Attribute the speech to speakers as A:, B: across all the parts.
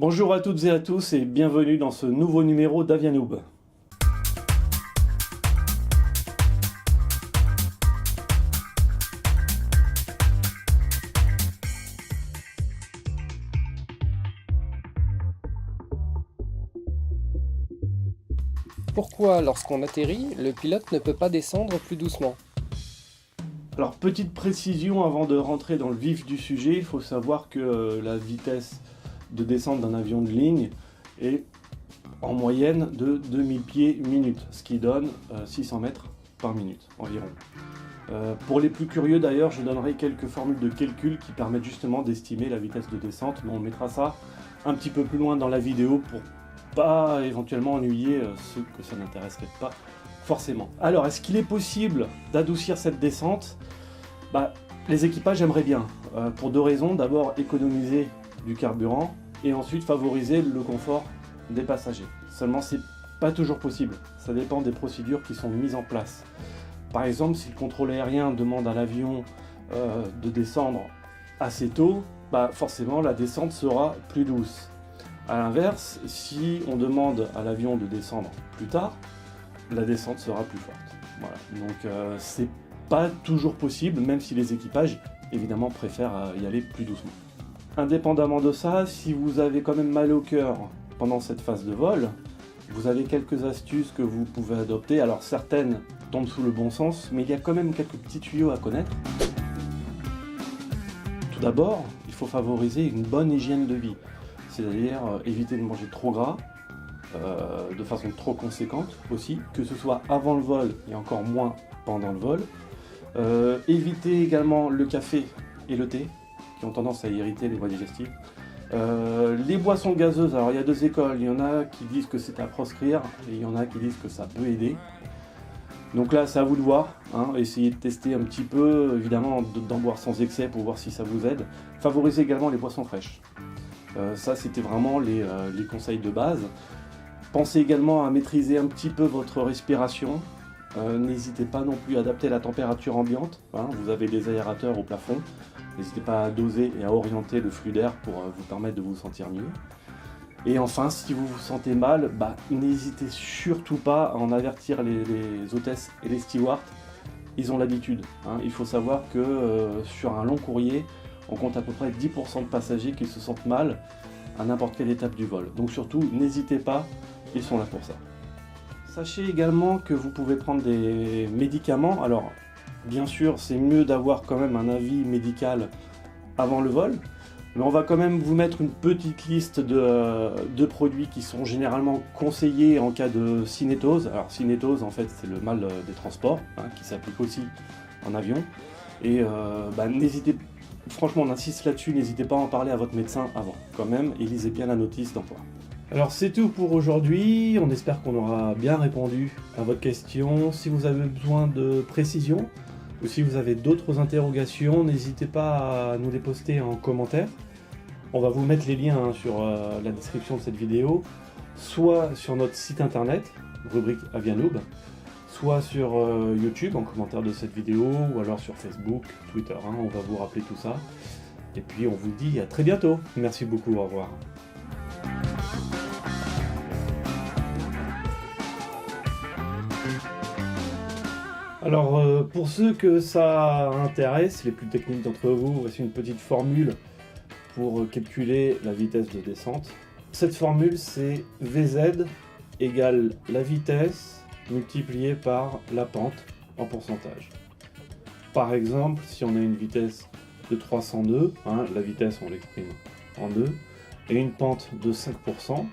A: Bonjour à toutes et à tous et bienvenue dans ce nouveau numéro d'Avianoub.
B: Pourquoi, lorsqu'on atterrit, le pilote ne peut pas descendre plus doucement?
A: Alors petite précision avant de rentrer dans le vif du sujet, il faut savoir que la vitesse de descente d'un avion de ligne est en moyenne de 2000 pieds minute, ce qui donne 600 mètres par minute environ. Pour les plus curieux d'ailleurs, je donnerai quelques formules de calcul qui permettent justement d'estimer la vitesse de descente, mais on mettra ça un petit peu plus loin dans la vidéo pour pas éventuellement ennuyer ceux que ça n'intéresserait pas forcément. Alors, est-ce qu'il est possible d'adoucir cette descente? Les équipages aimeraient bien, pour deux raisons. D'abord, économiser du carburant et ensuite favoriser le confort des passagers. Seulement, c'est pas toujours possible. Ça dépend des procédures qui sont mises en place. Par exemple, si le contrôle aérien demande à l'avion de descendre assez tôt, forcément la descente sera plus douce. A l'inverse, si on demande à l'avion de descendre plus tard, la descente sera plus forte. Voilà. Donc c'est pas toujours possible, même si les équipages évidemment préfèrent y aller plus doucement. Indépendamment de ça, si vous avez quand même mal au cœur pendant cette phase de vol, vous avez quelques astuces que vous pouvez adopter. Alors certaines tombent sous le bon sens, mais il y a quand même quelques petits tuyaux à connaître. Tout d'abord, il faut favoriser une bonne hygiène de vie. C'est-à-dire éviter de manger trop gras, de façon trop conséquente aussi, que ce soit avant le vol et encore moins pendant le vol. Éviter également le café et le thé, qui ont tendance à irriter les voies digestives. Les boissons gazeuses, alors il y a deux écoles, il y en a qui disent que c'est à proscrire, et il y en a qui disent que ça peut aider. Donc là, c'est à vous de voir, hein. Essayez de tester un petit peu, évidemment d'en boire sans excès pour voir si ça vous aide. Favorisez également les boissons fraîches. Ça, c'était vraiment les conseils de base. Pensez également à maîtriser un petit peu votre respiration. N'hésitez pas non plus à adapter la température ambiante. Hein, vous avez des aérateurs au plafond. N'hésitez pas à doser et à orienter le flux d'air pour vous permettre de vous sentir mieux. Et enfin, si vous vous sentez mal, n'hésitez surtout pas à en avertir les hôtesses et les stewards. Ils ont l'habitude. Hein. Il faut savoir que sur un long courrier, on compte à peu près 10% de passagers qui se sentent mal à n'importe quelle étape du vol. Donc surtout, n'hésitez pas, ils sont là pour ça. Sachez également que vous pouvez prendre des médicaments. Alors, bien sûr, c'est mieux d'avoir quand même un avis médical avant le vol, mais on va quand même vous mettre une petite liste de produits qui sont généralement conseillés en cas de cinétose. Alors, cinétose, en fait, c'est le mal des transports, hein, qui s'applique aussi en avion. Et n'hésitez pas. Franchement, on insiste là-dessus, n'hésitez pas à en parler à votre médecin avant, quand même, et lisez bien la notice d'emploi. Alors c'est tout pour aujourd'hui, on espère qu'on aura bien répondu à votre question. Si vous avez besoin de précision, ou si vous avez d'autres interrogations, n'hésitez pas à nous les poster en commentaire. On va vous mettre les liens sur la description de cette vidéo, soit sur notre site internet, rubrique Avianoub, soit sur YouTube en commentaire de cette vidéo, ou alors sur Facebook, Twitter, hein, on va vous rappeler tout ça. Et puis on vous dit à très bientôt. Merci beaucoup, au revoir. Alors pour ceux que ça intéresse, les plus techniques d'entre vous, voici une petite formule pour calculer la vitesse de descente. Cette formule, c'est VZ égale la vitesse multiplié par la pente en pourcentage. Par exemple, si on a une vitesse de 300 nœuds, hein, la vitesse on l'exprime en nœuds, et une pente de 5%,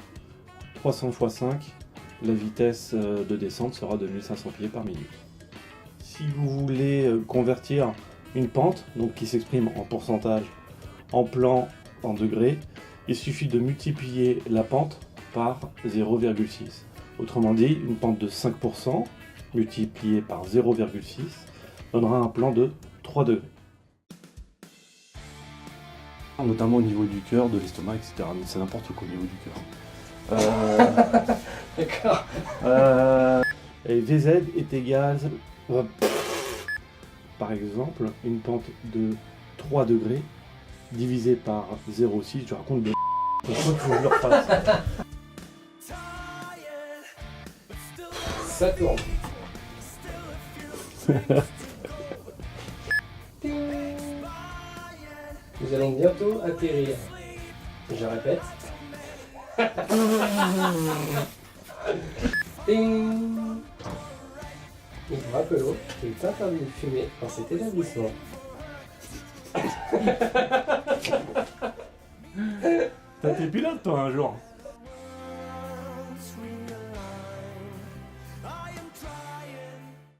A: 300 x 5, la vitesse de descente sera de 1500 pieds par minute. Si vous voulez convertir une pente, donc qui s'exprime en pourcentage, en plan, en degrés, il suffit de multiplier la pente par 0,6. Autrement dit, une pente de 5% multipliée par 0,6 donnera un plan de 3 degrés. Notamment au niveau du cœur, de l'estomac, etc. Mais c'est n'importe quoi au niveau du cœur.
B: D'accord.
A: Et VZ est égal... Par exemple, une pente de 3 degrés divisé par 0,6, je raconte de... Il faut que je le refasse.
B: Ça tourne. Ting. Nous allons bientôt atterrir. Je répète. Ting. Il me rappelle qu'il est interdit de fumer dans cet établissement.
A: T'as été pilote toi un jour.